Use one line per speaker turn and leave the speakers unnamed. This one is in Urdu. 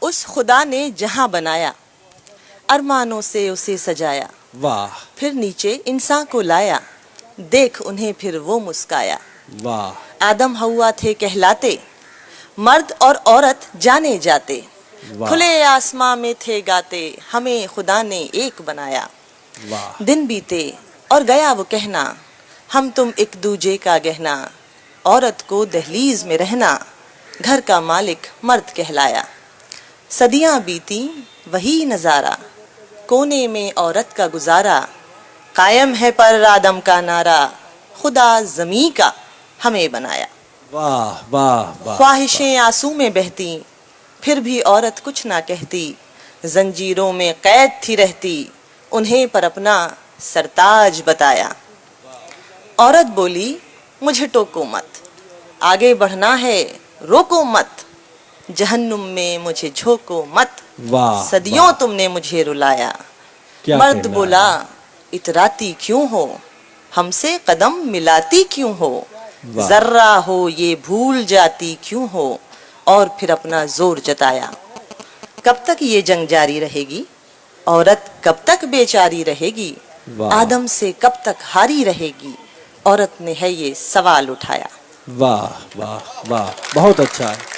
اس خدا نے جہاں بنایا، ارمانوں سے اسے سجایا،
واہ
پھر نیچے انسان کو لایا، دیکھ انہیں پھر وہ مسکایا۔
واہ
آدم حوا تھے کہلاتے، مرد اور عورت جانے جاتے،
واہ
کھلے آسماں میں تھے گاتے، ہمیں خدا نے ایک بنایا۔
واہ
دن بیتے اور گیا وہ کہنا، ہم تم ایک دوجے کا گہنا، عورت کو دہلیز میں رہنا، گھر کا مالک مرد کہلایا۔ صدیاں بیتی وہی نظارہ، کونے میں عورت کا گزارا، قائم ہے پر آدم کا نعرہ، خدا زمیں کا ہمیں بنایا۔
واہ واہ واہ
خواہشیں آنسو میں بہتی، پھر بھی عورت کچھ نہ کہتی، زنجیروں میں قید تھی رہتی، انہیں پر اپنا سرتاج بتایا۔ عورت بولی مجھے ٹوکو مت، آگے بڑھنا ہے روکو مت، جہنم میں مجھے جھوکو مت،
واہ
صدیوں تم نے مجھے رلایا۔
کیا
مرد
کہنا
بولا
ہے؟
اتراتی کیوں ہو، ہم سے قدم ملاتی کیوں ہو،
واہ
ذرہ ہو یہ بھول جاتی کیوں ہو، اور پھر اپنا زور جتایا۔ کب تک یہ جنگ جاری رہے گی، عورت کب تک بیچاری رہے گی،
واہ
آدم سے کب تک ہاری رہے گی، عورت نے ہے یہ سوال اٹھایا۔
واہ واہ واہ بہت اچھا ہے۔